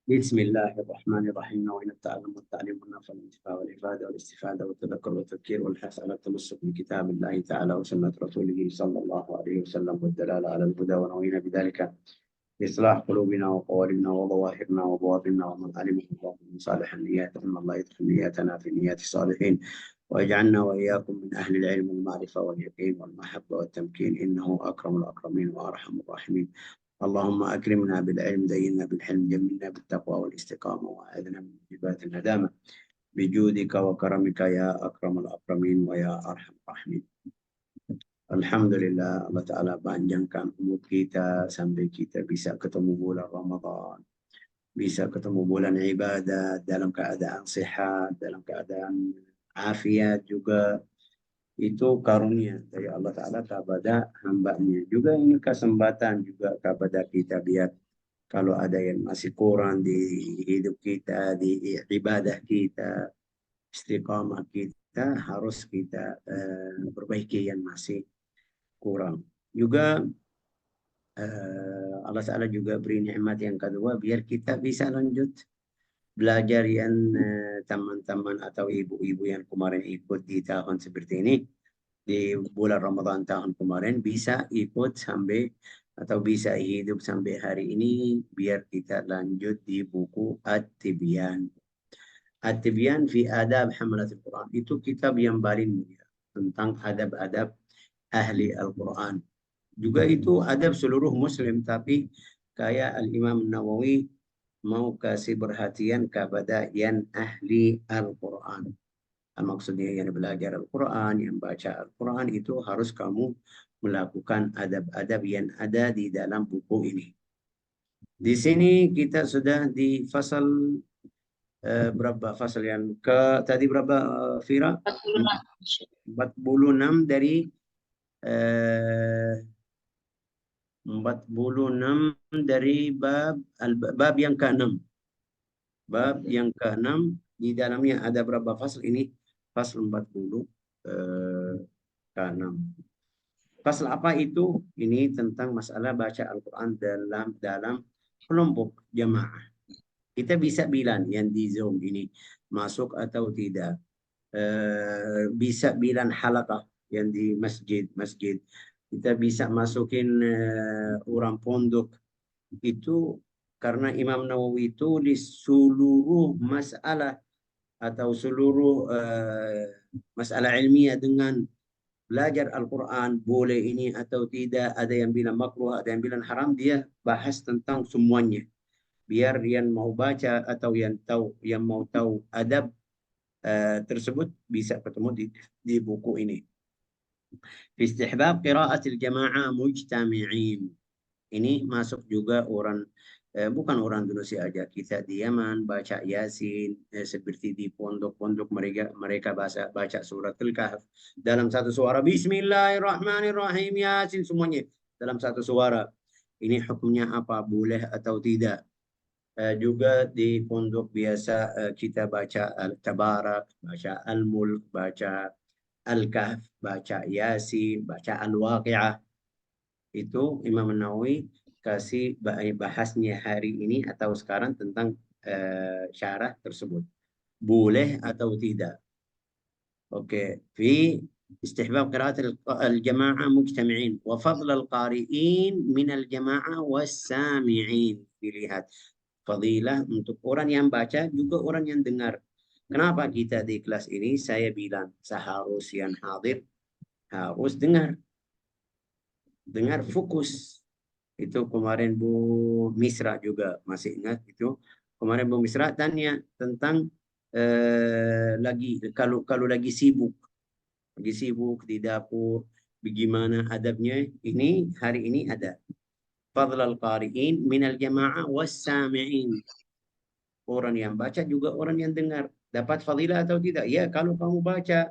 بسم الله الرحمن الرحيم. نوينا التعلم والتعليم والنفع والانتفاع والإفادة والاستفادة والتذكر والتذكير والحث على التمسك بكتاب الله تعالى وسنة رسوله صلى الله عليه وسلم والدلالة على الهدى، ونوينا بذلك إصلاح قلوبنا وقوالبنا وظواهرنا وبواطننا ومن علمه الله من صالح النيات، أن الله يدخل نياتنا في نيات الصالحين ويجعلنا وإياكم من أهل العلم والمعرفة واليقين والمحبة والتمكين، إنه أكرم الأكرمين وأرحم الراحمين. اللهم أكرمنا بالعلم، زينا بالحلم، جملنا بالتقوى والاستقامة، وأعذنا من موجبات الندامة بجودك وكرمك يا أكرم الأكرمين ويا أرحم الراحمين. Alhamdulillah, Allah Ta'ala panjangkan umur kita sampai kita bisa ketemu bulan Ramadan, bisa ketemu bulan ibadah dalam keadaan sehat, dalam keadaan afiat juga. Itu karunia dari Allah Ta'ala kepada hambanya. Juga ini kesempatan juga kepada kita, biar kalau ada yang masih kurang di hidup kita, di ibadah kita, istiqamah kita, harus kita perbaiki yang masih kurang. Juga Allah Ta'ala juga beri nikmat yang kedua, biar kita bisa lanjut belajar yang teman-teman atau ibu-ibu yang kemarin ikut di tahun seperti ini, di bulan Ramadan tahun kemarin, bisa ikut sampai atau bisa hidup sampai hari ini, biar kita lanjut di buku At-Tibyan. At-Tibyan fi Adab Hamalatul Quran. Itu kitab yang paling mulia tentang adab-adab ahli Al-Quran. Juga itu adab seluruh muslim, tapi kayak Al-Imam Nawawi mau kasih perhatian kepada yang ahli Al-Quran. Maksudnya yang belajar Al-Quran, yang baca Al-Quran, itu harus kamu melakukan adab-adab yang ada di dalam buku ini. Di sini kita sudah di fasal berapa fasal yang ke tadi berapa, Fira? 46 dari 46 dari bab yang ke-6. Bab yang ke-6 di dalamnya ada berapa fasal ini? Fasal 40 ke-6. Fasal apa itu? Ini tentang masalah baca Al-Quran dalam kelompok jamaah. Kita bisa bilang yang di Zoom ini masuk atau tidak. Bisa bilang halaqah yang di masjid. Kita bisa masukin orang pondok. Itu karena Imam Nawawi tulis seluruh masalah atau seluruh masalah ilmiah dengan belajar Al-Quran, boleh ini atau tidak, ada yang bilang makruh, ada yang bilang haram, dia bahas tentang semuanya. Biar yang mau baca atau yang mau tahu adab tersebut bisa ketemu di buku ini. Istihbab qiraatil jama'ah mujtami'in. Ini masuk juga orang bukan orang Indonesia aja, kita di Yaman baca Yasin seperti di pondok-pondok mereka baca surat Al-Kahf dalam satu suara, Bismillahirrahmanirrahim, Yasin, semuanya dalam satu suara. Ini hukumnya apa, boleh atau tidak? Juga di pondok biasa kita baca Al-Tabarak, baca Al-Mulk, baca Al-Kahf, baca Yasin, baca Al-Waqi'ah. Itu Imam Nawawi kasih bahasnya hari ini atau sekarang tentang syarah tersebut. Boleh atau tidak. Oke. Fi istihbab qiraat al-jama'ah mujtami'in wa fadl al-qari'in min al-jama'ah was-sami'in. Dilihat fadilah untuk orang yang baca juga orang yang dengar. Kenapa kita di kelas ini saya bilang seharusnya yang hadir harus dengar fokus. Itu kemarin Bu Misra juga masih ingat itu. Kemarin Bu Misra tanya tentang lagi kalau lagi sibuk di dapur, bagaimana adabnya? Ini hari ini ada fadlal qari'in minal jama'ah was-sami'in. Orang yang baca juga orang yang dengar. Dapat fadilah atau tidak? Ya, kalau kamu baca,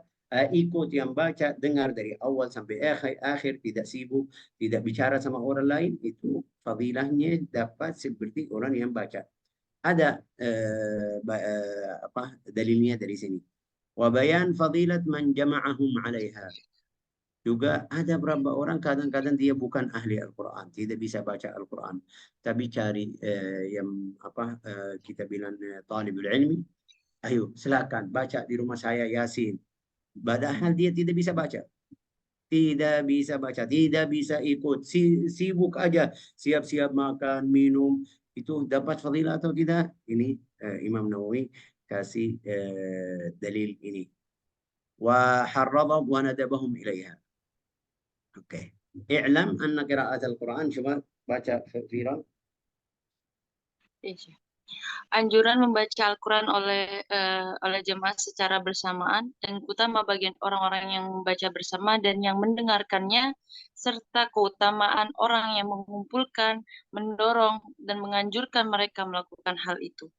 ikut yang baca, dengar dari awal sampai akhir, tidak sibuk, tidak bicara sama orang lain, itu fadilahnya dapat seperti orang yang baca. Ada dalilnya dari sini. Wa bayan fadilat man jama'ahum 'alaiha. Juga ada beberapa orang kadang-kadang dia bukan ahli Al-Quran, tidak bisa baca Al-Quran, tapi cari yang apa kita bilang talibul ilmi, ayo silakan baca di rumah saya Yasin. Padahal dia tidak bisa baca, tidak bisa ikut, sibuk aja, siap-siap makan, minum, itu dapat fadilah atau tidak? Ini Imam Nawawi kasih dalil ini. Wa harradhum wa nadabahum ilaiha. Oke. I'lam anna qira'at al-Quran. Coba baca Fira. Iya. Anjuran membaca Al-Quran oleh jemaah secara bersamaan dan utama bagian orang-orang yang membaca bersama dan yang mendengarkannya, serta keutamaan orang yang mengumpulkan, mendorong, dan menganjurkan mereka melakukan hal itu.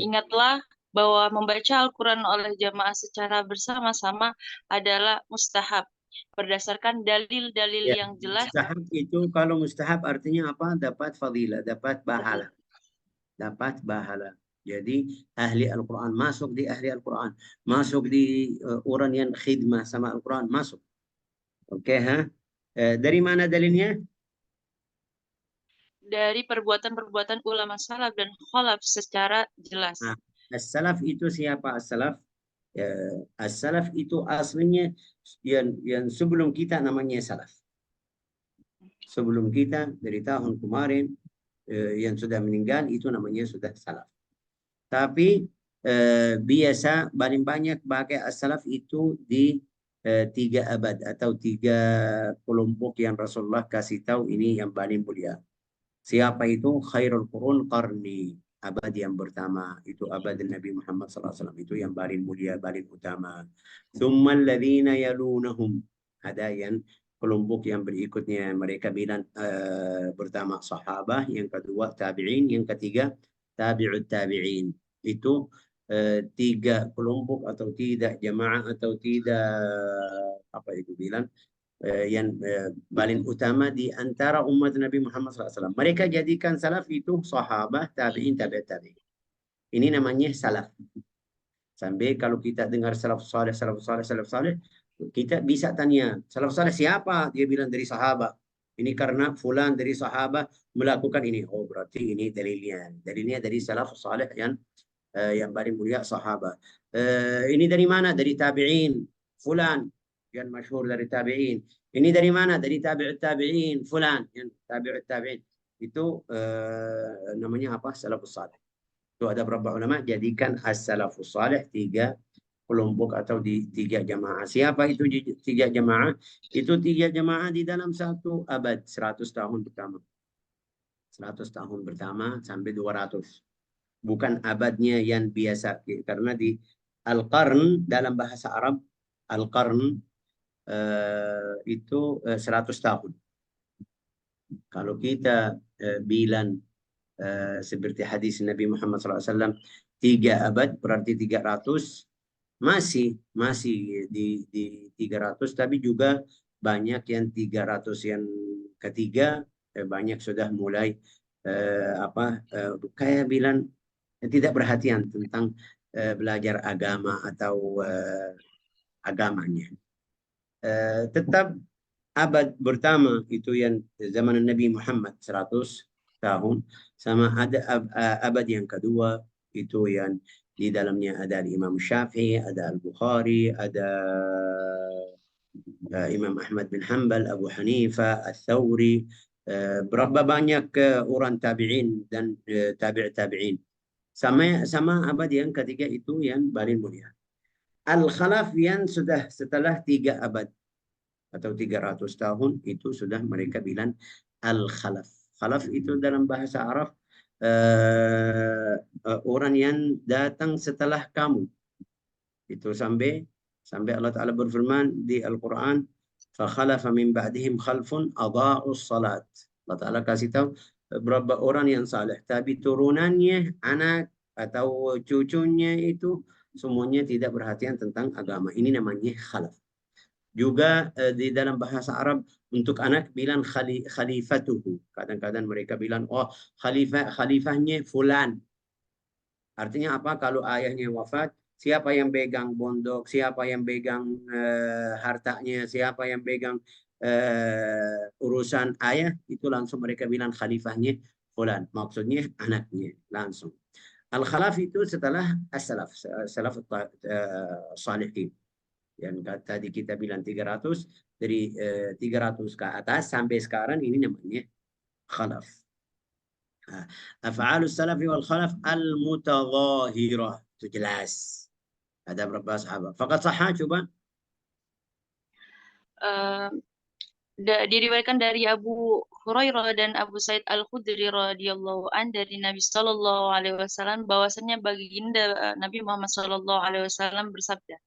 Ingatlah bahwa membaca Al-Quran oleh jemaah secara bersama-sama adalah mustahab, berdasarkan dalil-dalil Ya, yang jelas. mustahab itu, kalau mustahab artinya apa? Dapat fadilah, dapat pahala. Dapat pahala. Jadi ahli Al-Quran, masuk di ahli Al-Quran, masuk di orang yang khidmah sama Al-Quran, masuk. Oke, ha? Dari mana dalilnya? Dari perbuatan-perbuatan ulama salaf dan khalaf secara jelas. Nah, as-salaf itu siapa as-salaf? As-salaf itu aslinya yang sebelum kita namanya salaf. Sebelum kita dari tahun kemarin yang sudah meninggal itu namanya sudah salaf. Tapi biasa paling banyak pakai as-salaf itu di 3 abad atau 3 kelompok yang Rasulullah kasih tahu ini yang paling mulia. Siapa itu? Khairul Qurun Qarni. Abad yang pertama itu abad Nabi Muhammad SAW, itu yang paling mulia, paling utama. Thumma alladhina yalunahum. Ada yang kelompok yang berikutnya, mereka bilang pertama sahabah, yang kedua tabi'in, yang ketiga tabi'ut tabi'in. Itu 3 kelompok atau tidak jamaah atau tidak apa itu bilang yang paling utama di antara umat Nabi Muhammad SAW. Mereka jadikan salaf itu sahabat, tabi'in, tabi'at tabi'in. Ini namanya salaf. Sampai kalau kita dengar salaf saleh, salaf saleh, salaf saleh, kita bisa tanya, salaf saleh siapa? Dia bilang dari sahabat. Ini karena fulan dari sahabat melakukan ini. Oh, berarti ini dalilnya. Dalilnya dari salaf saleh yang paling mulia sahabat. Ini dari mana? Dari tabi'in. Fulan yang masyhur dari tabi'in. Ini dari mana? Dari tabi'ut tabi'in. Fulan yang tabi'ut tabi'in. Itu namanya apa? Salafus salih. Itu ada beberapa ulama jadikan as-salafus salih 3 kelompok atau di 3 jamaah. Siapa itu 3 jamaah? Itu 3 jamaah di dalam 1 abad, 100 tahun pertama. 100 tahun pertama sampai 200. Bukan abadnya yang biasa, karena di al-qarn dalam bahasa Arab, al-qarn itu 100 tahun. Kalau kita bilang seperti hadis Nabi Muhammad SAW 3 abad berarti 300, masih di 300, tapi juga banyak yang 300 yang ketiga banyak sudah mulai kayak bilang tidak perhatian tentang belajar agama atau agamanya. Tetap abad pertama itu yang zaman Nabi Muhammad 100 tahun, sama ada abad yang kedua itu yang di dalamnya ada Imam Syafi'i, ada Al-Bukhari, ada Imam Ahmad bin Hanbal, Abu Hanifah, Al-Thawri, berapa banyak orang tabi'in dan tabi'in. Sama abad yang ketiga itu yang paling mulia. Al-Khalaf yang sudah setelah 3 abad atau 300 tahun itu sudah mereka bilang Al-Khalaf. Khalaf itu dalam bahasa Arab orang yang datang setelah kamu. Itu sampai Allah Ta'ala berfirman di Al-Quran, فَخَلَفَ مِنْ بَعْدِهِمْ خَلْفٌ أَضَاعُوا الصَّلَاةِ. Allah Ta'ala kasih tahu berapa orang yang saleh, tapi turunannya, anak atau cucunya itu semuanya tidak perhatian tentang agama. Ini namanya khalaf. Juga di dalam bahasa Arab untuk anak bilang khalifatuhu. Kadang-kadang mereka bilang, oh khalifahnya fulan. Artinya apa? Kalau ayahnya wafat, siapa yang pegang bondok, siapa yang pegang hartanya, siapa yang pegang urusan ayah, itu langsung mereka bilang khalifahnya fulan. Maksudnya anaknya langsung. Al-khalaf itu setelah as-salaf, salaf salihin. Yang tadi kita bilang 300, dari 300 ke atas sampai sekarang ini namanya khalaf. Af'alus salafi wal khalaf al-mutadhahirah. Itu jelas. Ada berapa sahabat? Fakat sahah coba. Eh, diriwayatkan dari Abu Hurairah dan Abu Said Al-Khudri radhiyallahu an dari Nabi Shallallahu alaihi wasallam bahwasanya baginda Nabi Muhammad Shallallahu alaihi wasallam bersabda,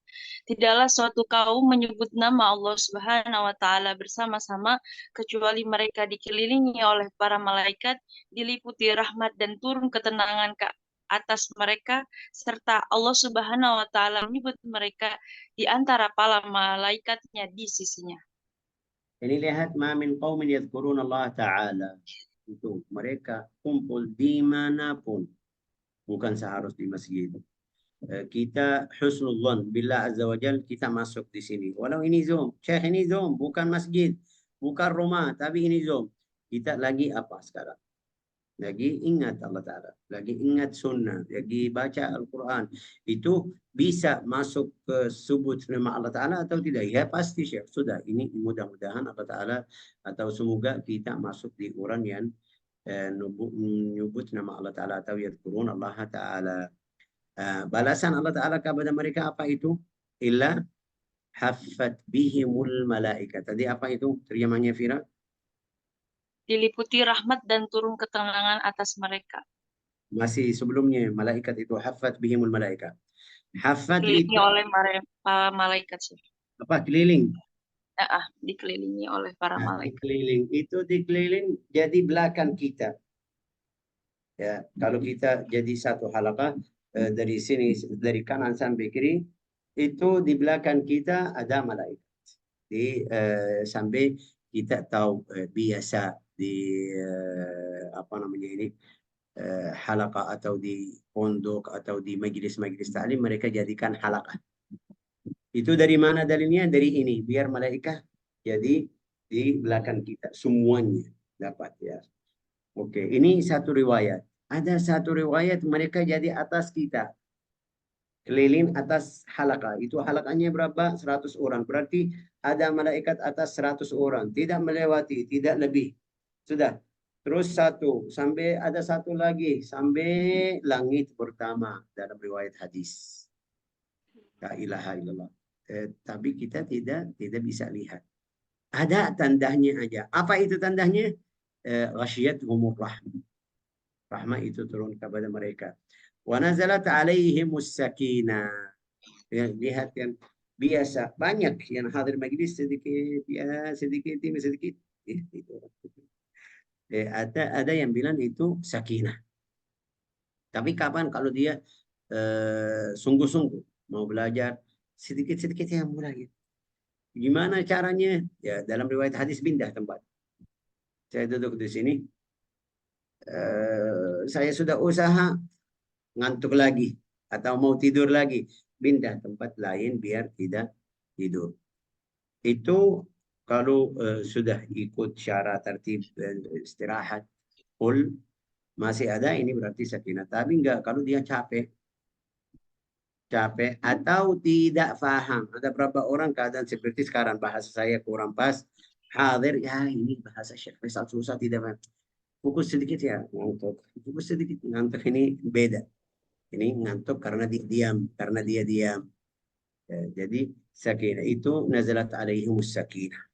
tidaklah suatu kaum menyebut nama Allah Subhanahu wa taala bersama-sama kecuali mereka dikelilingi oleh para malaikat, diliputi rahmat dan turun ketenangan ke atas mereka, serta Allah Subhanahu wa taala menyebut mereka di antara para malaikatnya di sisinya. Ini lihat ma min qaumin yadhkuruna Allah Ta'ala. Itu mereka kumpul dimanapun. Bukan seharus di masjid. Kita husnudzon billah azza wa jal, kita masuk di sini. Walau ini Zoom. Syekh, ini Zoom. Bukan masjid. Bukan rumah. Tapi ini Zoom. Kita lagi apa sekarang? Lagi ingat Allah Ta'ala, lagi ingat sunnah, lagi baca Al-Quran. Itu bisa masuk ke sebut nama Allah Ta'ala atau tidak? Ya pasti Syekh. Sudah, ini mudah-mudahan Allah Ta'ala atau semoga kita masuk di orang yang menyebut nama Allah Ta'ala atau yadkurun Allah Ta'ala. Balasan Allah Ta'ala kepada mereka apa itu? Illa haffat bihimul malaikat. Tadi apa itu terjemahannya Fira? Diliputi rahmat dan turun ketenangan atas mereka. Masih sebelumnya malaikat itu haffat bihimul malaikat. Hafat Dikelilingi itu oleh para malaikat sih. apa? Keliling. Dikelilingi oleh para Nah, malaikat. dikeliling itu dikeliling jadi belakang kita. Ya, kalau kita jadi satu halaqah dari sini dari kanan sampai kiri, itu di belakang kita ada malaikat. Sampai kita tahu biasa di apa namanya ini halaqah atau di pondok atau di majelis-majelis ta'lim mereka jadikan halaqah. Itu dari mana dalilnya? Dari ini. Biar malaikat jadi di belakang kita. Semuanya dapat ya. Oke, ini satu riwayat. Ada satu riwayat mereka jadi atas kita. Keliling atas halakah. Itu halakahnya berapa? 100 orang. Berarti ada malaikat atas 100 orang. Tidak melewati, tidak lebih. Sudah. Terus satu. Sampai ada satu lagi. Sampai langit pertama dalam riwayat hadis. La ilaha illallah. Tapi kita tidak bisa lihat. Ada tandanya aja. Apa itu tandanya? Ghasyiyatuhumur rahmah. Rahmah itu turun kepada mereka. Wa nazalat alaihimus sakinah. Ya, lihat kan biasa banyak yang hadir majlis sedikit ya sedikit ini sedikit. Ada yang bilang itu sakinah. Tapi kapan kalau dia sungguh-sungguh mau belajar sedikit-sedikit yang mulai. Gimana caranya? Ya dalam riwayat hadis pindah tempat. Saya duduk di sini, saya sudah usaha ngantuk lagi atau mau tidur lagi, pindah tempat lain biar tidak tidur. Itu kalau sudah ikut syarat tertib istirahat full masih ada ini berarti sakinah. Tapi enggak kalau dia capek atau tidak paham. Ada berapa orang keadaan seperti sekarang bahasa saya kurang pas. Hadir ya ini bahasa Syekh Faisal susah tidak paham. Fokus sedikit ya ngantuk. Fokus sedikit ngantuk ini beda. Ini ngantuk karena dia diam, karena dia diam. Jadi sakinah itu nazalat alaihimus sakinah.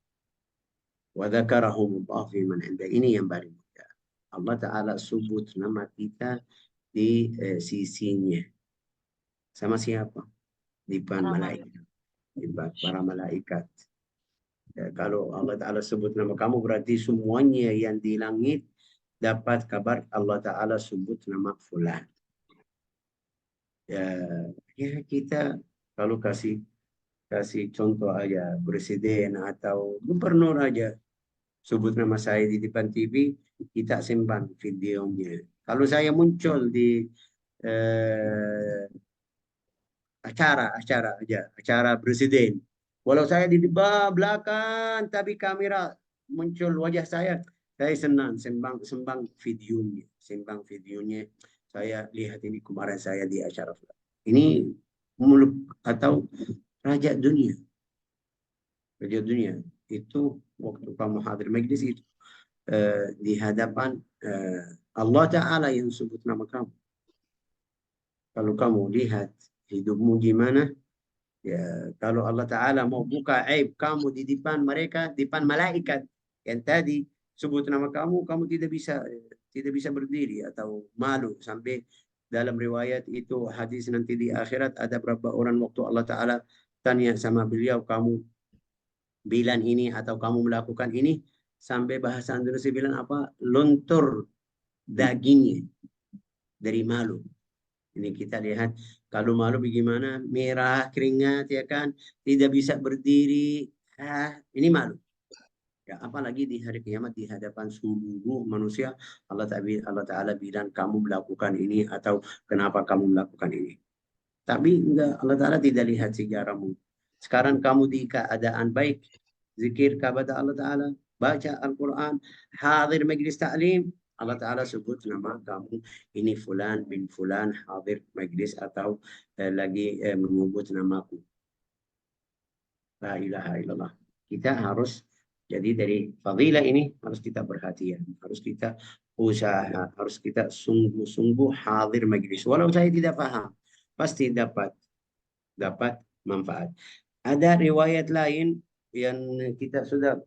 Wa dzakarahumullah fi man inda. Ini yang paling mudah. Allah Ta'ala sebut nama kita di sisinya. Sama siapa? Di depan malaikat. Di para malaikat. Kalau Allah Ta'ala sebut nama kamu berarti semuanya yang di langit dapat kabar Allah Ta'ala sebut nama fulan. Ya kita kalau kasih contoh aja presiden atau gubernur aja sebut nama saya di depan TV, kita simpan videonya. Kalau saya muncul di acara aja, acara presiden. Walau saya di belakang, tapi kamera muncul wajah saya senang sembang videonya. Saya lihat ini kemarin saya di acara. Ini muluk atau raja dunia itu waktu kamu hadir majlis itu di hadapan Allah Ta'ala yang sebut nama kamu. Kalau kamu lihat hidupmu gimana, ya, kalau Allah Ta'ala mau buka aib kamu di depan mereka, di depan malaikat yang tadi sebut nama kamu, kamu tidak bisa berdiri atau malu. Sampai dalam riwayat itu hadis nanti di akhirat ada berapa orang waktu Allah Ta'ala tanya sama beliau, kamu bilang ini atau kamu melakukan ini, sampai bahasa Indonesia bilang apa? Luntur dagingnya dari malu. Ini kita lihat kalau malu bagaimana, merah keringat ya kan, tidak bisa berdiri. Ini malu. Ya, apalagi di hari kiamat di hadapan seluruh manusia, Allah Ta'ala bilang kamu melakukan ini atau kenapa kamu melakukan ini. Tapi enggak, Allah Ta'ala tidak lihat sejarahmu. Sekarang kamu di keadaan baik, zikir kepada Allah Ta'ala, baca Al-Quran, hadir majlis ta'lim, Allah Ta'ala sebut nama kamu, ini fulan bin fulan hadir majlis atau lagi menyebut namaku. La ilaha illallah. Kita harus, jadi dari fadilah ini harus kita perhatian, harus kita usaha, harus kita sungguh-sungguh hadir majlis. Walau saya tidak paham, pasti dapat manfaat. Ada riwayat lain yang kita sudah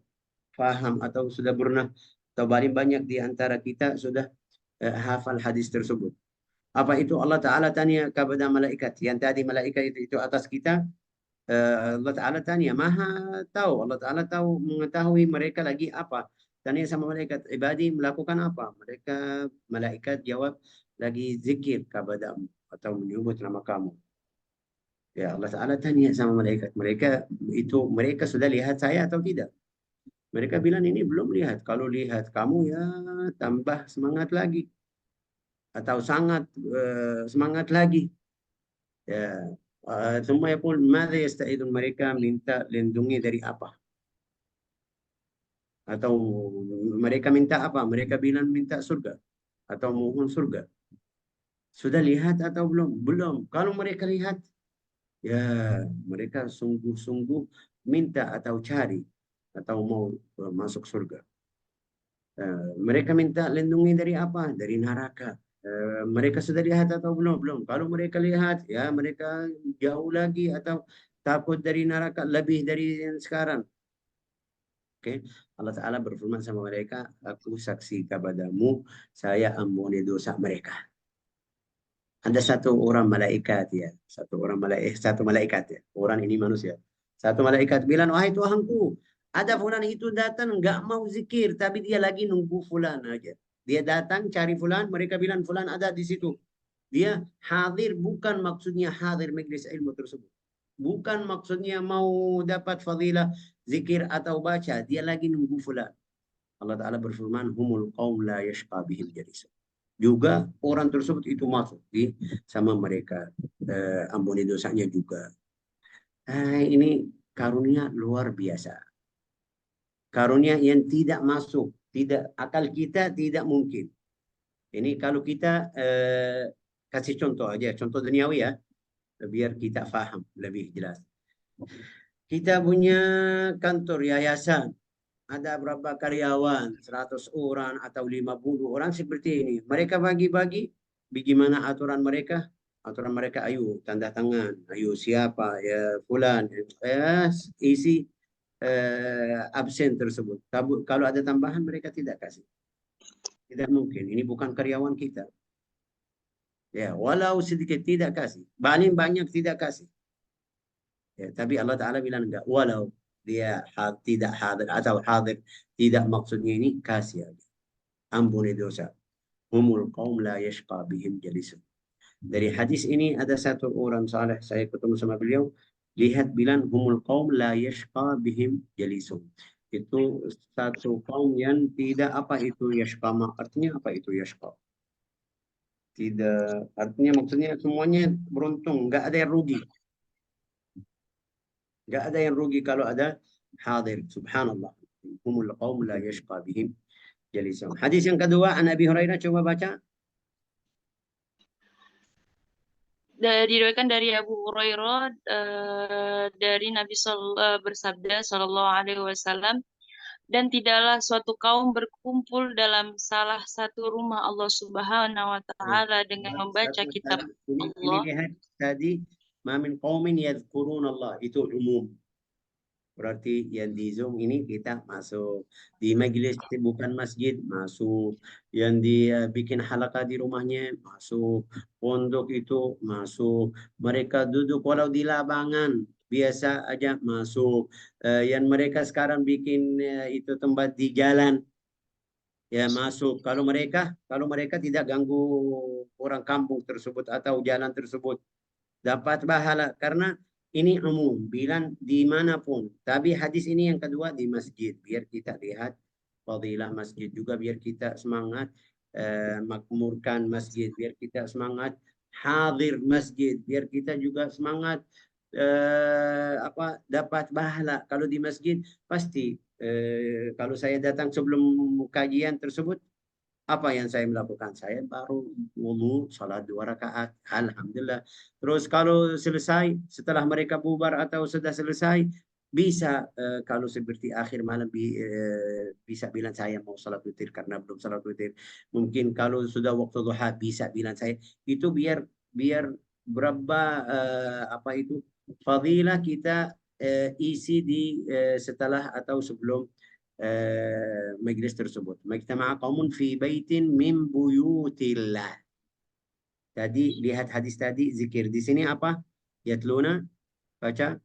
paham atau sudah pernah, atau paling banyak di antara kita sudah hafal hadis tersebut. Apa itu? Allah Ta'ala tanya kepada malaikat. Yang tadi malaikat itu atas kita. Allah Ta'ala tanya, maha tahu. Allah Ta'ala tahu, mengetahui mereka lagi apa. Tanya sama malaikat, ibadi melakukan apa? Malaikat jawab, lagi zikir kepadamu atau menyebut nama kamu. Ya, Allah Ta'ala tanya sama malaikat. Mereka sudah lihat saya atau tidak? Mereka bilang ini belum lihat. Kalau lihat kamu ya tambah semangat lagi. Atau sangat semangat lagi. Ya. Semua pun mada yasta'idun, mereka minta lindungi dari apa? Atau mereka minta apa? Mereka bilang minta surga. Atau mohon surga. Sudah lihat atau belum? Belum. Kalau mereka lihat, ya mereka sungguh-sungguh minta atau cari atau mau masuk surga. Mereka minta lindungi dari apa? Dari neraka. Mereka sudah lihat atau belum? Belum. Kalau mereka lihat, ya mereka jauh lagi atau takut dari neraka lebih dari yang sekarang. Oke, Allah Ta'ala berfirman sama mereka, aku saksi kepadamu, saya ampuni dosa mereka. Ada satu orang malaikat ya, satu malaikat ya, orang ini manusia. Satu malaikat bilang, wahai Tuhanku, ada fulan itu datang nggak mau zikir, tapi dia lagi nunggu fulan aja. Dia datang cari fulan, mereka bilang fulan ada di situ. Dia hadir bukan maksudnya hadir majlis ilmu tersebut. Bukan maksudnya mau dapat fadilah zikir atau baca, dia lagi nunggu fulan. Allah Ta'ala berfirman, humul qaum la yashqa bihim jalisun. Juga orang tersebut itu masuk di sama mereka, ampuni dosanya juga. Ini karunia luar biasa. Karunia yang tidak masuk, tidak akal kita tidak mungkin. Ini kalau kita kasih contoh aja, contoh duniawi ya, biar kita paham lebih jelas. Kita punya kantor yayasan, ada berapa karyawan, 100 orang atau 50 orang seperti ini. Mereka bagi-bagi, bagaimana aturan mereka? Aturan mereka, ayo tanda tangan, ayo siapa, ya fulan, isi absen tersebut. Kalau ada tambahan mereka tidak kasih. Tidak mungkin, ini bukan karyawan kita. Ya, walau sedikit tidak kasih, paling banyak tidak kasih. Ya, tapi Allah Ta'ala bilang enggak, walau dia tidak hadir atau hadir, tidak maksudnya ini kasih aja. Ampuni dosa. Humul qaum la yashqa bihim jalisun. Dari hadis ini ada satu orang saleh, saya ketemu sama beliau, lihat bilang humul qaum la yashqa bihim jalisun. Itu satu kaum yang tidak apa itu yashqa. Artinya apa itu yashqa? Tidak, artinya maksudnya semuanya beruntung, enggak ada yang rugi. Nggak ada yang rugi kalau ada hadir. Subhanallah. Humul qaum la yashqa bihim jalisahum. Hadis yang kedua, an Abi Hurairah, coba baca. Diriwayatkan dari Abu Hurairah dari bersabda Sallallahu Alaihi Wasallam, dan tidaklah suatu kaum berkumpul dalam salah satu rumah Allah Subhanahu Wa Taala dengan membaca kitab Ini Allah. lihat tadi, ma min qaumin yadhkurun Allah, itu umum. Berarti yang di Zoom ini kita masuk, di majelis bukan masjid masuk, yang di bikin halaqah di rumahnya masuk, pondok itu masuk, mereka duduk walau di lapangan biasa aja masuk. Yang mereka sekarang bikin itu tempat di jalan ya masuk. Kalau mereka tidak ganggu orang kampung tersebut atau jalan tersebut, dapat pahala karena ini umum bilang dimanapun. Tapi hadis ini yang kedua di masjid, biar kita lihat fadilah masjid juga, biar kita semangat makmurkan masjid, biar kita semangat hadir masjid, biar kita juga semangat dapat pahala. Kalau di masjid pasti kalau saya datang sebelum kajian tersebut, apa yang saya melakukan? Saya baru wudhu, salat 2 rakaat, alhamdulillah. Terus kalau selesai, setelah mereka bubar atau sudah selesai, bisa kalau seperti akhir malam bisa bilang saya mau salat witir karena belum salat witir. Mungkin kalau sudah waktu duha bisa bilang saya. Itu biar biar berapa fadilah kita isi di setelah atau sebelum majelis tersebut. Majtama'a qaumun fi baitin min buyutillah. Tadi lihat hadis tadi zikir. Di sini apa? Yatluna, baca.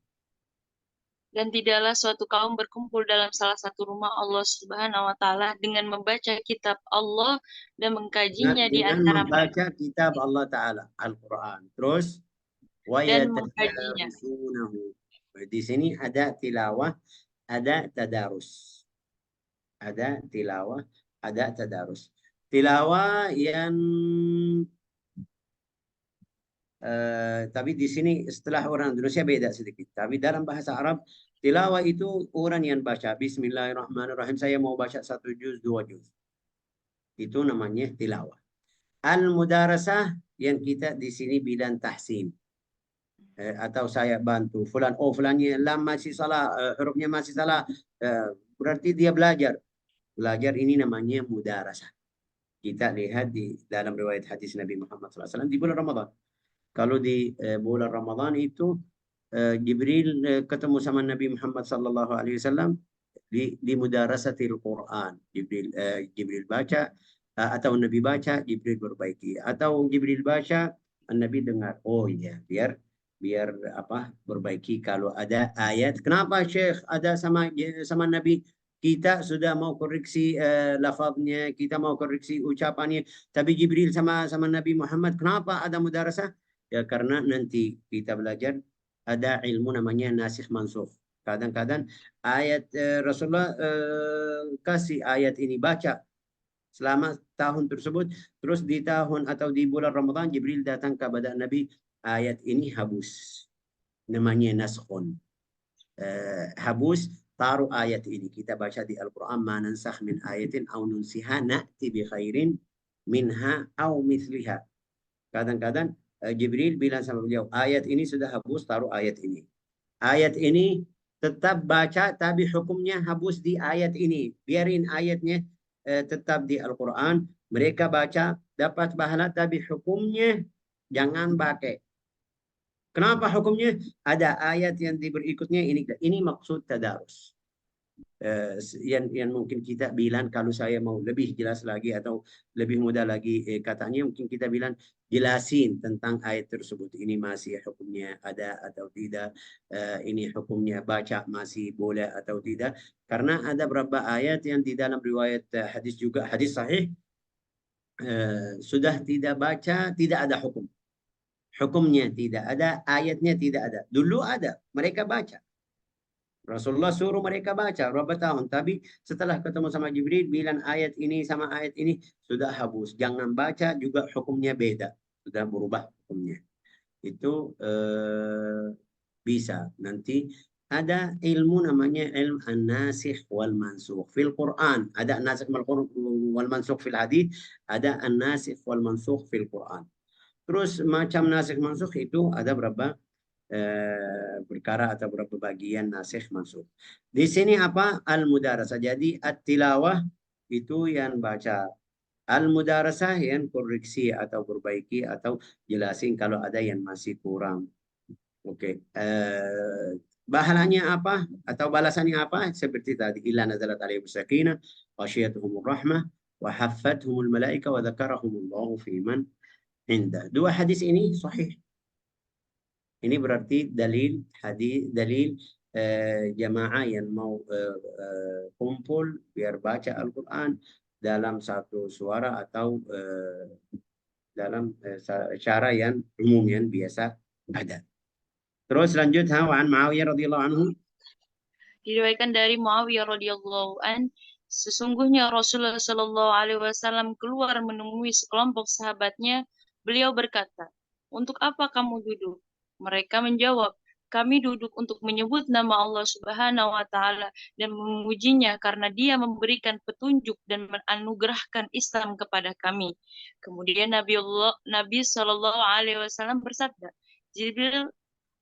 Dan tidaklah suatu kaum berkumpul dalam salah satu rumah Allah Subhanahu Wa Taala dengan membaca kitab Allah dan mengkajinya di Dengan antara mereka membaca kitab Allah Ta'ala, Al-Quran. Terus, wa dan mengkajinya. yatadarisunahu. Di sini ada tilawah, ada tadarus. Ada tilawah, ada tadarus. Tilawah yang tapi di sini setelah orang Indonesia beda sedikit. Tapi dalam bahasa Arab, tilawah itu orang yang baca Bismillahirrahmanirrahim. Saya mau baca 1 juz, 2 juz. Itu namanya tilawah. Al-mudarasah yang kita di sini bilang tahsin. Atau saya bantu fulan, oh fulannya lam masih salah, hurufnya masih salah. Berarti dia belajar. Belajar ini namanya mudarasah. Kita lihat di dalam riwayat hadis Nabi Muhammad SAW di bulan Ramadan. Kalau di bulan Ramadan itu Jibril ketemu sama Nabi Muhammad sallallahu alaihi wasallam di mudarasatil Quran. Jibril baca atau Nabi baca, Jibril berbaiki, atau Jibril baca, Nabi dengar. Oh iya, biar biar berbaiki kalau ada ayat. Kenapa Syekh ada sama Nabi? Kita sudah mau koreksi lafaznya, kita mau koreksi ucapannya, tapi Jibril sama Nabi Muhammad, kenapa ada mudarasah? Ya karena nanti kita belajar ada ilmu namanya nasikh mansukh. Kadang-kadang ayat Rasulullah kasih ayat ini baca selama tahun tersebut, terus di tahun atau di bulan Ramadan Jibril datang kepada Nabi, ayat ini habus, namanya naskhun. Habus, taruh ayat ini. Kita baca di Al-Quran, ma nansakh min ayatin aw nunsiha na'ti bi khairin minha aw mithliha. Kadang-kadang Jibril bilang sama beliau, ayat ini sudah habus, taruh ayat ini. Ayat ini tetap baca, tapi hukumnya habus di ayat ini. Biarin ayatnya tetap di Al-Quran. Mereka baca, dapat pahala, tapi hukumnya jangan pakai. Kenapa hukumnya? Ada ayat yang berikutnya ini. Ini maksud tadarus. Yang mungkin kita bilang, kalau saya mau lebih jelas lagi atau lebih mudah lagi katanya, mungkin kita bilang jelasin tentang ayat tersebut. Ini masih hukumnya ada atau tidak, ini hukumnya baca masih boleh atau tidak. Karena ada beberapa ayat yang di dalam riwayat hadis juga, hadis sahih, sudah tidak baca tidak ada hukum. Hukumnya tidak ada, ayatnya tidak ada. Dulu ada, mereka baca. Rasulullah suruh mereka baca berapa tahun, tapi setelah ketemu sama Jibril bilang ayat ini sama ayat ini sudah habus, jangan baca, juga hukumnya beda, sudah berubah hukumnya. Itu bisa nanti ada ilmu namanya ilmu an-nasikh wal mansukh fil Quran. Ada an-nasikh wal mansukh fil hadis, ada an-nasikh wal mansukh fil Quran. Terus macam nasikh mansukh itu ada berapa perkara atau berapa bagian nasikh mansukh. Di sini apa? Al-mudarasah. Jadi at-tilawah itu yang baca. Al-mudarasah yang koreksi atau perbaiki atau jelasin kalau ada yang masih kurang. Oke. Bahalanya apa atau balasannya apa? Seperti tadi, illa nazalat alaihim sakinah, ghasyiyatuhumur rahmah, wa haffathumul malaika wa dzakarahumullahu fi man indah. Dua hadis ini sahih. Ini berarti dalil jamaah yang mau kumpul biar baca Al-Quran dalam satu suara atau dalam cara yang umum yang biasa ada. Terus lanjut, an Muawiyah radhiyallahu anhu. Diriwayatkan dari Muawiyah radhiyallahu an, sesungguhnya Rasulullah Shallallahu alaihi wasallam keluar menemui sekelompok sahabatnya. Beliau berkata, "Untuk apa kamu duduk?" Mereka menjawab, "Kami duduk untuk menyebut nama Allah Subhanahu wa taala dan memujinya karena Dia memberikan petunjuk dan menganugerahkan Islam kepada kami." Kemudian Nabi Shallallahu alaihi wasallam bersabda, "Jibril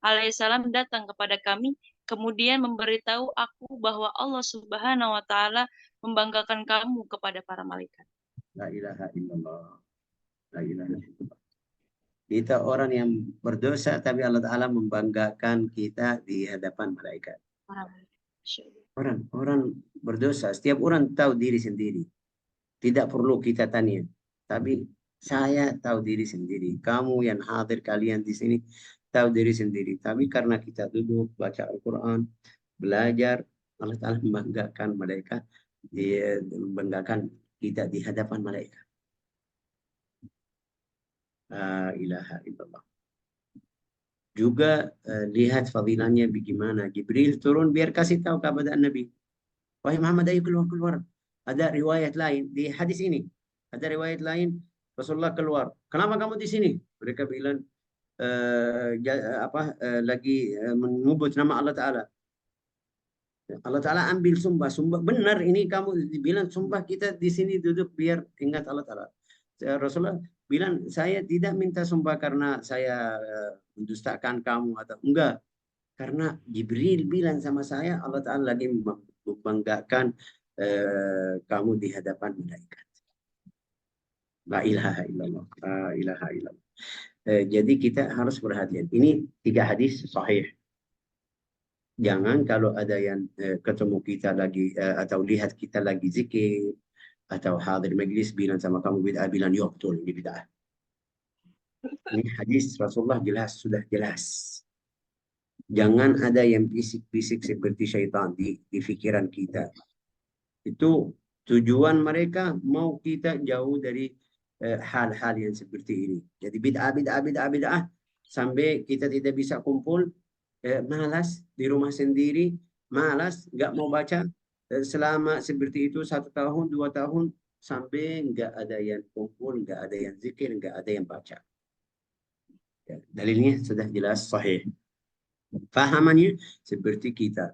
alaihissalam datang kepada kami, kemudian memberitahu aku bahwa Allah Subhanahu wa taala membanggakan kamu kepada para malaikat." La ilaha illallah. La ilaha illallah. Kita orang yang berdosa tapi Allah Ta'ala membanggakan kita di hadapan malaikat. Orang berdosa, setiap orang tahu diri sendiri. Tidak perlu kita tanya. Tapi saya tahu diri sendiri. Kamu yang hadir, kalian di sini tahu diri sendiri. Tapi karena kita duduk baca Al-Quran, belajar, Allah Ta'ala membanggakan malaikat, dia membanggakan kita di hadapan malaikat. La ilaha illallah. Juga lihat fadilahnya bagaimana. Jibril turun biar kasih tahu kepada Nabi. Wahai Muhammad, ayo keluar. Ada riwayat lain di hadis ini. Ada riwayat lain, Rasulullah keluar. Kenapa kamu di sini? Mereka bilang lagi menyebut nama Allah Ta'ala. Allah Ta'ala ambil sumpah. Benar ini kamu dibilang sumpah, kita di sini duduk biar ingat Allah Ta'ala. Rasulullah bilang, saya tidak minta sumpah karena saya mendustakan kamu atau enggak. Karena Jibril bilang sama saya, Allah Ta'ala lagi membanggakan kamu di hadapan malaikat. La ilaha illallah. La ilaha illallah. Jadi kita harus berhati-hati. Ini 3 hadis sahih. Jangan kalau ada yang ketemu kita lagi atau lihat kita lagi zikir atau hadir majlis bilang sama kamu bid'ah, bilang ya betul ini bid'ah. Ini hadis Rasulullah sudah jelas. Jangan ada yang bisik-bisik seperti syaitan di pikiran kita. Itu tujuan mereka mau kita jauh dari hal-hal yang seperti ini. Jadi bid'ah sampai kita tidak bisa kumpul, malas di rumah sendiri, malas nggak mau baca selama seperti itu 1 tahun 2 tahun sampai nggak ada yang kumpul, nggak ada yang zikir, nggak ada yang baca. Ya, dalilnya sudah jelas sahih. Fahamannya seperti kita.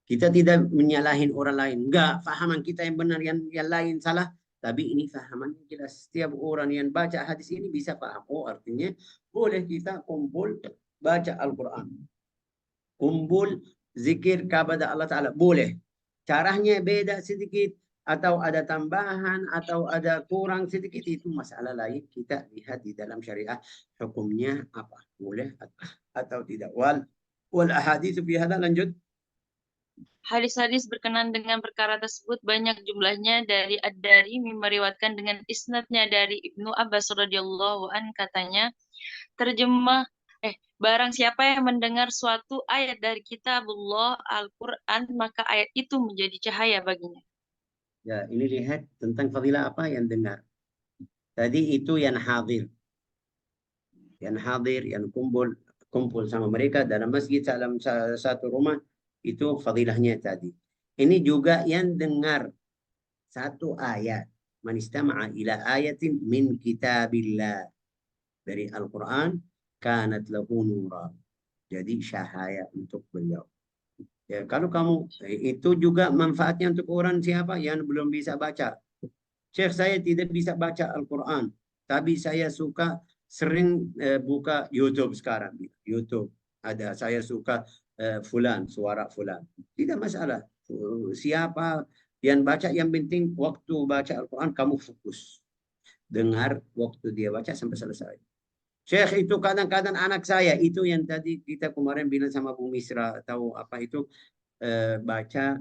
Kita tidak menyalahin orang lain. Enggak, fahaman kita yang benar, yang lain salah. Tapi ini fahamannya jelas. Setiap orang yang baca hadis ini bisa paham. Oh, artinya boleh kita kumpul baca Al-Quran. Kumpul zikir kepada Allah Ta'ala. Boleh. Caranya beda sedikit. Atau ada tambahan. Atau ada kurang sedikit. Itu masalah lain. Kita lihat di dalam syariah. Hukumnya apa. Boleh atau tidak. Wal ahaditsu fi hadza, lanjut. Hadis-hadis berkenan dengan perkara tersebut banyak jumlahnya. Dari Ad-Darimi meriwayatkan dengan isnadnya dari Ibnu Abbas radhiyallahu an, katanya, barang siapa yang mendengar suatu ayat dari kitabullah Al-Quran, maka ayat itu menjadi cahaya baginya. Ya, ini lihat tentang fadilah apa yang dengar. Tadi itu yang hadir. Yang hadir, yang kumpul sama mereka dalam masjid, dalam satu rumah, itu fadilahnya tadi. Ini juga yang dengar satu ayat. Man istama'a ila ayatin min kitabillah. Dari Al-Quran, kanat lahu nura. Jadi cahaya untuk beliau. Ya, kalau kamu itu juga manfaatnya untuk orang siapa yang belum bisa baca. Syekh, saya tidak bisa baca Al-Quran, tapi saya suka sering buka YouTube sekarang. YouTube ada, saya suka fulan, suara fulan. Tidak masalah. Siapa yang baca, yang penting waktu baca Al-Quran kamu fokus. Dengar waktu dia baca sampai selesai. Syekh, itu kadang-kadang anak saya, itu yang tadi kita kemarin bilang sama Bu Misra, atau apa itu, baca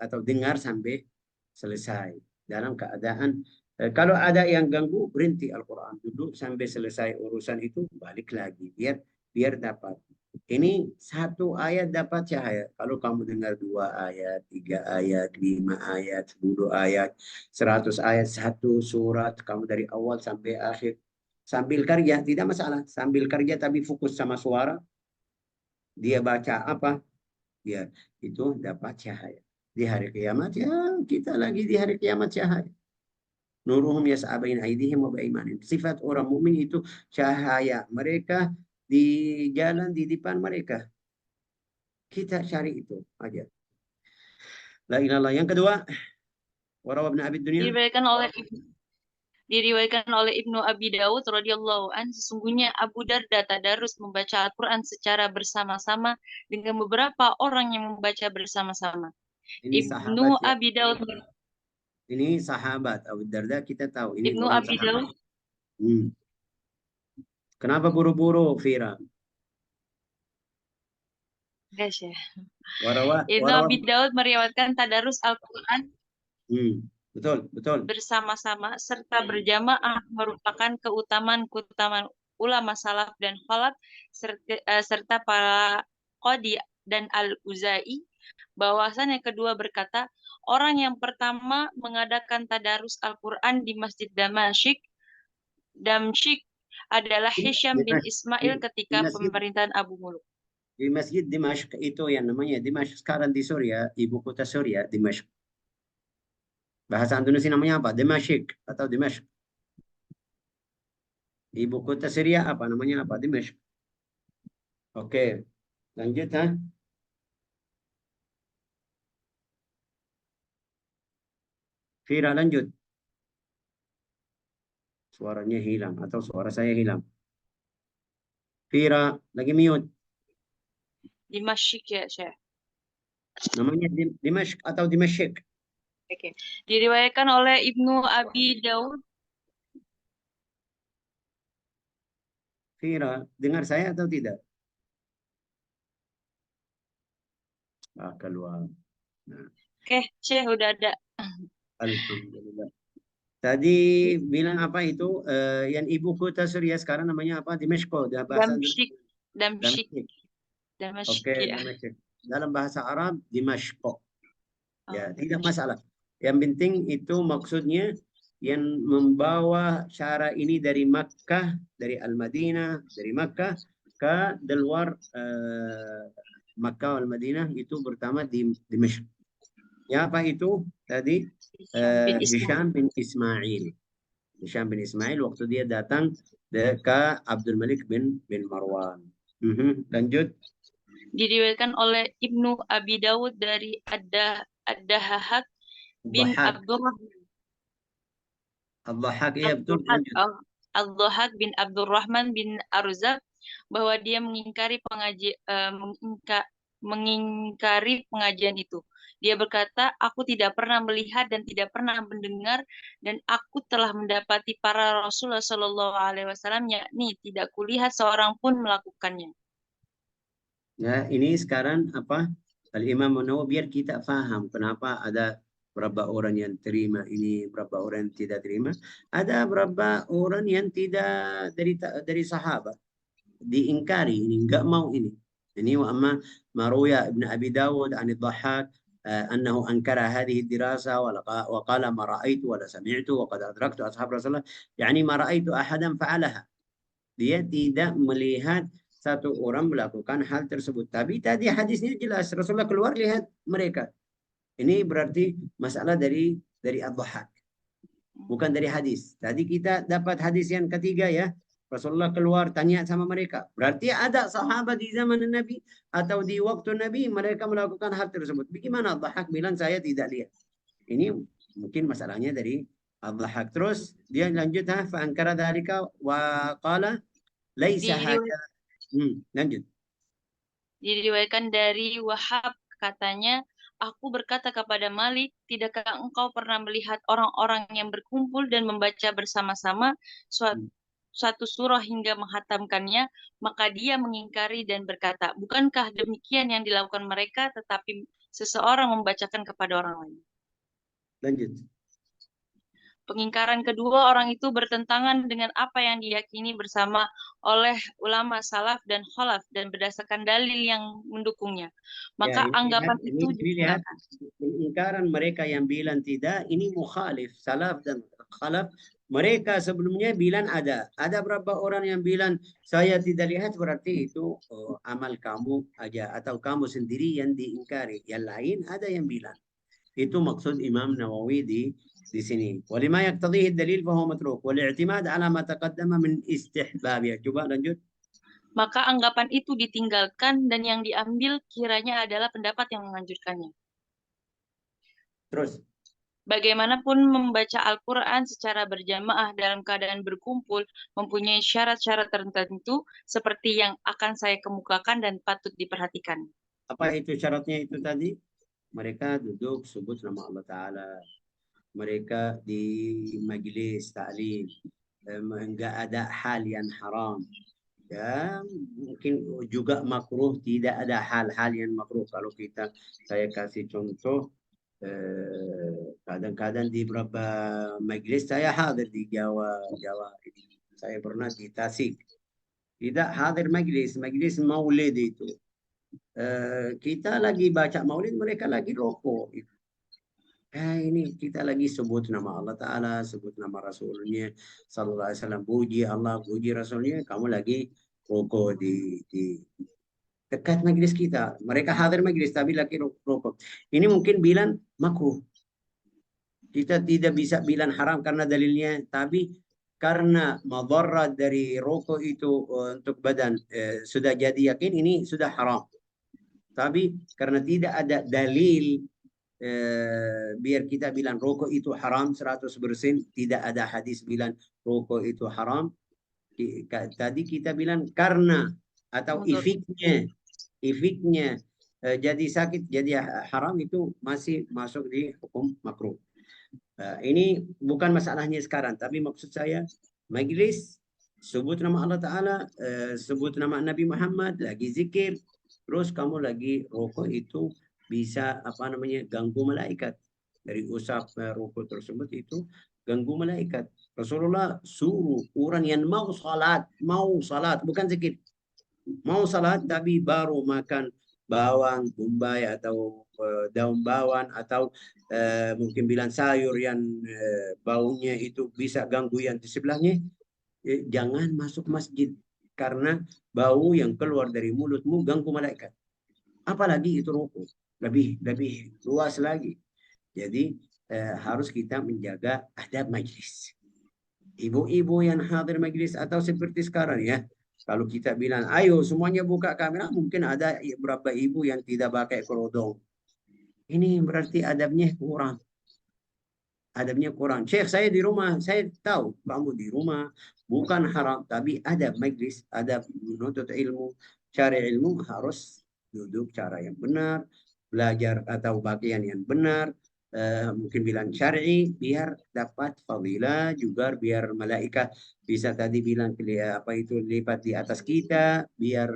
atau dengar sampai selesai dalam keadaan kalau ada yang ganggu berhenti Al-Quran dulu sampai selesai urusan itu, balik lagi biar biar dapat ini satu ayat dapat cahaya. Kalau kamu dengar 2 ayat, 3 ayat, 5 ayat, 10 ayat, 100 ayat, satu surat kamu dari awal sampai akhir sambil kerja tidak masalah, sambil kerja tapi fokus sama suara dia baca apa, ya itu dapat cahaya. Di hari kiamat, ya kita lagi di hari kiamat cahaya. Nuruhum yas'a baina aydihim wa bi'imanihim. Sifat orang mukmin itu cahaya mereka di jalan di depan mereka. Kita cari itu aja. La ilallah. Yang kedua, warawa ibn Abi Dunya. Diriwayatkan oleh Ibnu Abi Dawud radhiyallahu an, sesungguhnya Abu Darda tadarus membaca Al-Quran secara bersama-sama dengan beberapa orang yang membaca bersama-sama. Ini Ibnu sahabat ya. Abi Dawud. Ini sahabat Abu Darda, kita tahu ini Ibnu orang Abi sahabat. Dawud. Kenapa buru-buru, Fira? Guys ya. Warawa, Ibnu Abi Dawud meriwayatkan tadarus Al-Quran betul. bersama-sama serta berjamaah merupakan keutamaan ulama salaf dan khalaf serta para Qadi dan Al-Uzai, bahwasannya kedua berkata, orang yang pertama mengadakan tadarus Al-Quran di Masjid Damsyik adalah Hisham bin Ismail ketika pemerintahan Abu Muluk. Di Masjid Dimashq itu yang namanya Dimashq sekarang di Suria, ibu kota Suria, Dimashq. Bahasa Indonesia namanya apa? Dimashq atau Dimashq. Ibu kota Syria apa namanya apa? Dimashq. Oke, lanjut ha. Fira, lanjut. Suaranya hilang atau suara saya hilang. Fira, lagi mute. Dimashq ya, Syekh. Namanya Dimashq atau Dimashq? Oke. Diriwayatkan oleh Ibnu Abi Daud. Fira, dengar saya atau tidak? Keluar. Nah. Oke, Syekh udah ada. Alhamdulillah. Tadi bilang apa itu? Yang ibu kota Suria sekarang namanya apa? Dimashq. Damsyik. Oke, Ya. Damashq. Dalam bahasa Arab, Dimashq. Ya, tidak masalah. Yang penting itu maksudnya yang membawa cara ini dari Makkah, dari Al-Madinah, dari Makkah ke luar Makkah Al-Madinah itu pertama di Dimashq. Ya, apa itu? Tadi Hisham bin Ismail. Hisham bin Ismail waktu dia datang ke Abdul Malik bin Marwan. Lanjut. Diriwayatkan oleh Ibnu Abi Dawud dari Ad-Dahhak bin Abdurrahman. Ad-Dahhak, ya betul. Ad-Dahhak bin Abdurrahman bin Arzak, bahwa dia mengingkari pengajian itu. Dia berkata, aku tidak pernah melihat dan tidak pernah mendengar, dan aku telah mendapati para Rasulullah Shallallahu Alaihi Wasallam, yakni tidak kulihat seorang pun melakukannya. Ya, ini sekarang apa? Al-Imam Nawawi biar kita faham kenapa ada berapa orang yang terima ini, berapa orang yang tidak terima. Ada berapa orang yang tidak dari sahabat diingkari, ini enggak mau ini. Ini wa amma maruya Ibn Abi Dawud an Ad-Dhahhak أنه أنكر هذه الدراسة وقال ما رأيت ولا سمعت وقد أدركت أصحاب رسول الله يعني ما رأيت أحدا فعلها. Dia tidak melihat satu orang melakukan hal tersebut. Tapi tadi hadisnya jelas Rasulullah keluar lihat mereka. Ini berarti masalah dari Ad-Dhahhak, bukan dari hadis. Tadi kita dapat hadis yang ketiga ya. Rasulullah keluar tanya sama mereka. Berarti ada sahabat di zaman Nabi atau di waktu Nabi mereka melakukan hal tersebut. Bagaimana Dhahak bilang saya tidak lihat. Ini mungkin masalahnya dari Dhahak. Terus dia lanjut fa ankara dzalika wa qala laisa Diriway- hada. Lanjut. Diriwayatkan dari Wahab, katanya, aku berkata kepada Malik, tidakkah engkau pernah melihat orang-orang yang berkumpul dan membaca bersama-sama suatu surah hingga menghatamkannya? Maka dia mengingkari dan berkata, bukankah demikian yang dilakukan mereka, tetapi seseorang membacakan kepada orang lain. Lanjut. Pengingkaran kedua orang itu bertentangan dengan apa yang diyakini bersama oleh ulama salaf dan khalaf dan berdasarkan dalil yang mendukungnya. Ya, Maka anggapan ini itu lihat ditinggalkan. pengingkaran mereka yang bilang tidak, ini mukhalif, salaf dan khalaf. Mereka sebelumnya bilang ada. Ada berapa orang yang bilang saya tidak lihat, berarti itu amal kamu aja atau kamu sendiri yang diingkari. Yang lain ada yang bilang. Itu maksud Imam Nawawi di sini. Walima yaqtadihi dalil fahuwa matruk wal i'timad ala ma taqaddama min istihbabiyah. Coba lanjut. Maka anggapan itu ditinggalkan dan yang diambil kiranya adalah pendapat yang menganjurkannya. Terus. Bagaimanapun membaca Al-Quran secara berjamaah dalam keadaan berkumpul mempunyai syarat-syarat tertentu seperti yang akan saya kemukakan dan patut diperhatikan. Apa itu syaratnya itu tadi? Mereka duduk sebut nama Allah Ta'ala. Mereka di majelis ta'lim. Enggak ada hal yang haram. Ya, mungkin juga makruh, tidak ada hal-hal yang makruh. Kalau saya kasih contoh, kadang-kadang di beberapa majelis saya hadir di Jawa ini. Saya pernah di Tasik. Tidak hadir majelis maulid itu. Kita lagi baca maulid, mereka lagi rokok. Ini kita lagi sebut nama Allah Ta'ala, sebut nama Rasulnya, Sallallahu Alaihi Wasallam, puji Allah, puji Rasulnya, kamu lagi rokok di dekat majelis kita. Mereka hadir majelis, tapi lagi rokok. Ini mungkin bilang makruh. Kita tidak bisa bilang haram karena dalilnya, tapi karena madarat dari rokok itu untuk badan sudah jadi yakin ini sudah haram. Tapi karena tidak ada dalil biar kita bilang rokok itu haram 100%, tidak ada hadis bilang rokok itu haram. Tadi kita bilang karena atau efeknya jadi sakit, jadi haram, itu masih masuk di hukum makruh. Ini bukan masalahnya sekarang, tapi maksud saya majelis sebut nama Allah Ta'ala, sebut nama Nabi Muhammad, lagi zikir, terus kamu lagi rokok, itu bisa ganggu malaikat. Dari usap rokok tersebut itu ganggu malaikat. Rasulullah suruh orang yang mau salat bukan zikir, mau salat tapi baru makan bawang bombay atau daun bawang atau mungkin bilang sayur yang baunya itu bisa ganggu yang di sebelahnya, jangan masuk masjid karena bau yang keluar dari mulutmu ganggu malaikat. Apalagi itu rokok, lebih luas lagi. Jadi harus kita menjaga adab majlis. Ibu-ibu yang hadir majlis atau seperti sekarang ya, kalau kita bilang ayo semuanya buka kamera, mungkin ada beberapa ibu yang tidak pakai kerudung. Ini berarti adabnya kurang. Adabnya kurang. Syekh, saya di rumah, saya tahu kamu di rumah bukan haram, tapi adab majlis, adab menuntut ilmu, cari ilmu harus duduk cara yang benar, belajar atau bagian yang benar, mungkin bilang syar'i biar dapat fadilah juga, biar malaikat bisa tadi bilang apa itu lipat di atas kita, biar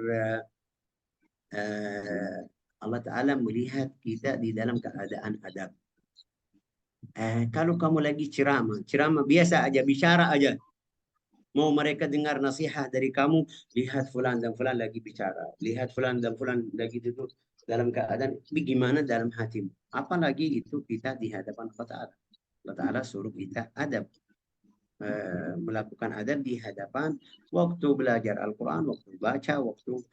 Allah Ta'ala melihat kita di dalam keadaan adab. Kalau kamu lagi ceramah biasa aja, bicara aja, mau mereka dengar nasihat dari kamu, lihat fulan dan fulan lagi bicara, lihat fulan dan fulan lagi duduk dalam keadaan bagaimana dalam hatimu. Apalagi itu kita di hadapan Allah Ta'ala. Allah Ta'ala suruh kita adab, melakukan adab di hadapan waktu belajar Al-Quran, waktu baca, waktu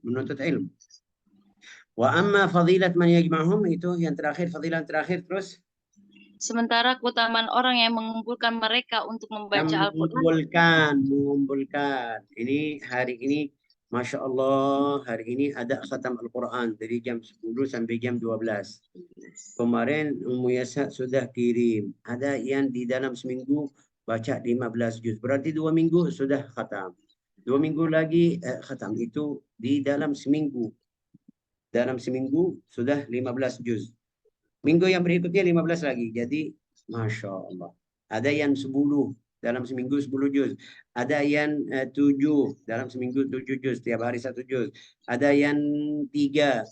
menuntut ilmu. Wa amma fadilat man yajma'hum, itu yang terakhir, fadilah terakhir. Terus Sementara keutamaan orang yang mengumpulkan mereka untuk Yang membaca Al-Quran, mengumpulkan. Ini hari ini, Masya Allah, hari ini ada khatam Al-Quran dari jam 10 sampai jam 12. Kemarin Ummu Yasa sudah kirim. Ada yang di dalam seminggu baca 15 juz. Berarti 2 minggu sudah khatam. 2 minggu lagi khatam. Itu di dalam seminggu. Dalam seminggu sudah 15 juz. Minggu yang berikutnya 15 lagi. Jadi, Masya Allah. Ada yang 10 dalam seminggu 10 juz. Ada yang 7 dalam seminggu 7 juz. Tiap hari 1 juz. Ada yang 3.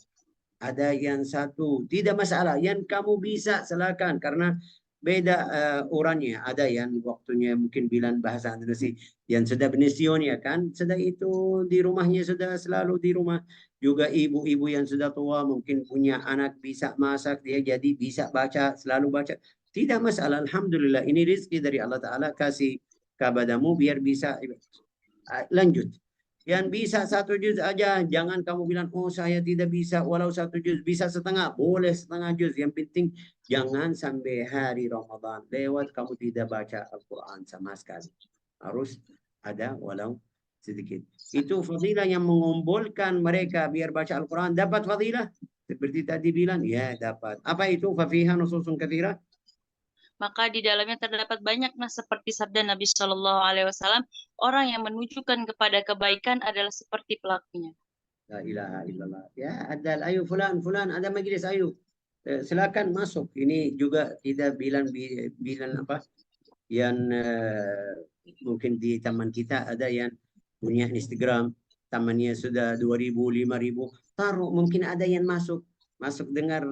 Ada yang 1. Tidak masalah. Yang kamu bisa silakan. Karena beda orangnya. Ada yang waktunya mungkin bilang bahasa Indonesia. Yang sudah pensiun ya kan. Sudah itu di rumahnya sudah selalu di rumah. Juga ibu-ibu yang sudah tua mungkin punya anak bisa masak. Dia jadi bisa baca. Selalu baca. Tidak masalah. Alhamdulillah. Ini rezeki dari Allah Ta'ala. Kasih kepadamu biar bisa lanjut. Yang bisa 1 juz aja, jangan kamu bilang, oh saya tidak bisa, walau 1 juz, bisa setengah, boleh setengah juz. Yang penting jangan sampai hari Ramadan lewat kamu tidak baca Al-Quran sama sekali. Harus ada walau sedikit. Itu fadilah yang mengumpulkan mereka biar baca Al-Quran. Dapat fadilah? Seperti tadi bilang, ya dapat. Apa itu? Fafiha nususun katsirah. maka di dalamnya terdapat banyak nas seperti sabda Nabi Shallallahu Alaihi Wasallam, orang yang menunjukkan kepada kebaikan adalah seperti pelakunya. La ilaha illallah. Ya, ada ayo fulan, ada majlis ayo. Silakan masuk. Ini juga kita bilang apa? Yang mungkin di taman kita ada yang punya Instagram, tamannya sudah 2.000, 5.000. Taruh mungkin ada yang masuk dengar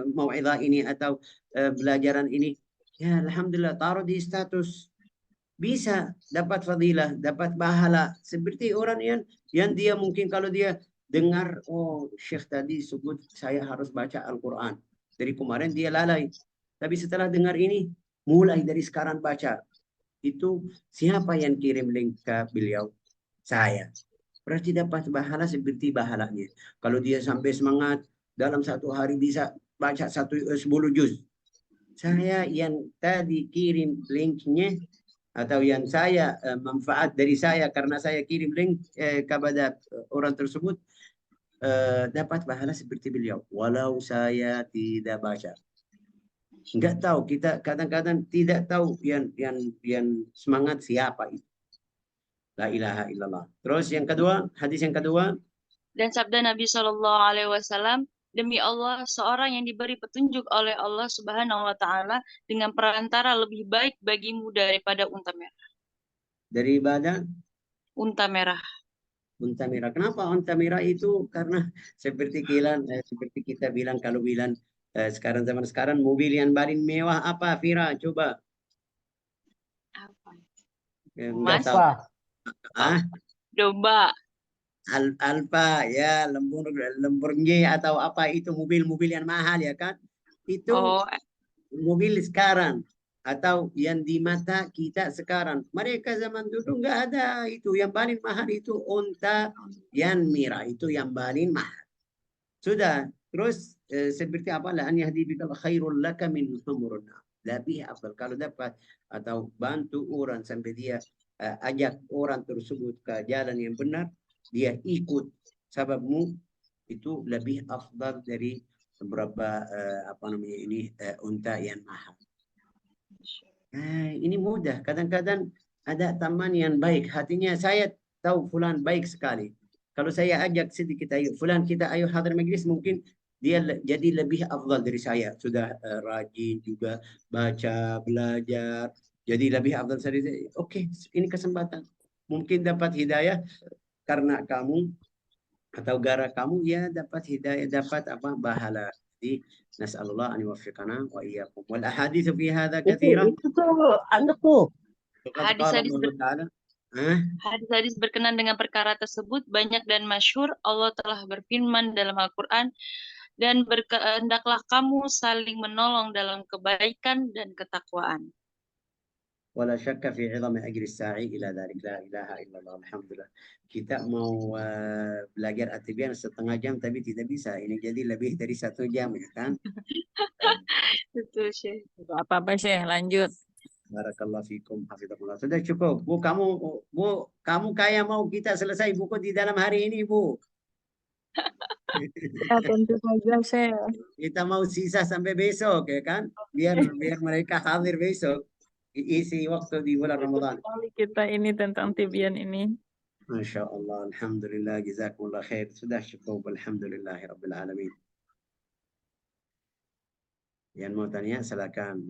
mau'izah ini atau belajaran ini. Ya, alhamdulillah taruh di status. Bisa dapat fadilah, dapat pahala. Seperti orang yang dia mungkin kalau dia dengar, oh Syekh tadi sebut saya harus baca Al-Quran. Dari kemarin dia lalai. Tapi setelah dengar ini, mulai dari sekarang baca. Itu siapa yang kirim link ke beliau? Saya. Berarti dapat pahala seperti pahalanya. Kalau dia sampai semangat, dalam 1 hari bisa baca 10 juz. Saya yang tadi kirim linknya, atau yang saya manfaat dari saya karena saya kirim link kepada orang tersebut, dapat pahala seperti beliau walau saya tidak baca. Enggak tahu, kita kadang-kadang tidak tahu yang semangat siapa itu. La ilaha illallah. Terus yang kedua, hadis yang kedua. Dan sabda Nabi Shallallahu Alaihi Wasallam, demi Allah, seorang yang diberi petunjuk oleh Allah Subhanahu Wa Taala dengan perantara lebih baik bagimu daripada unta merah. Daripada Unta merah. unta merah. Kenapa unta merah itu? Karena seperti kita bilang kalau bilang sekarang zaman sekarang mobil yang paling mewah apa? Vira, coba. Apa? Enggak Mas, tahu. Ah, domba. Alfa ya, Lamborghini atau apa itu mobil-mobil yang mahal ya kan? Itu Oh, mobil sekarang atau yang di mata kita sekarang. Mereka zaman dulu nggak ada itu. Yang paling mahal itu unta yang merah itu yang paling mahal. Sudah. Terus seperti apa? La an yahdika khairul laka min humurun. Lebih afdal kalau dapat atau bantu orang sampai dia ajak orang tersebut ke jalan yang benar, dia ikut sababmu, itu lebih afdal dari beberapa apa namanya ini unta yang mahal. Ini mudah. Kadang-kadang ada teman yang baik, hatinya saya tahu fulan baik sekali. Kalau saya ajak sedikit, ayo fulan kita ayo hadir majlis, mungkin dia jadi lebih afdal dari saya. Sudah rajin juga baca, belajar. Jadi lebih afdal dari saya. Oke, ini kesempatan. Mungkin dapat hidayah karena kamu atau gara kamu, ya dapat hidayah, dapat apa pahala. Jadi nasallallahu an yuwaffiqana wa iyyakum. Wal ahaditsu fi hadza katsira. Itu tuh anakku. Faqad qala hadis-hadis Allah Ta'ala. Hah? hadis-hadis berkenan dengan perkara tersebut banyak dan masyhur. Allah telah berfirman dalam Al-Quran, dan hendaklah kamu saling menolong dalam kebaikan dan ketakwaan. ولا شك في عظم أجر الساعي إلى ذلك. لا إله إلا الله. Alhamdulillah. Kita mau belajar At-Tibyan setengah jam tapi tidak bisa. Ini jadi lebih dari 1 jam ya kan? Betul, Syekh. Gak apa-apa, Syekh. Lanjut. Barakallahu fikum, hafizahullah. Sudah cukup. Bu, kamu kayak mau kita selesai buku di dalam hari ini, Bu. Ya, tentu saja, Syekh. Kita mau sisa sampai besok ya kan? Biar mereka hadir besok. Isi waktu di bulan Ramadan. Sekali kita ini tentang Tibyan ini. Masya Allah, Alhamdulillah, jazakumullah khair. Sudah cukup, Alhamdulillah, Rabbil Alamin. Yang mau tanya, silakan.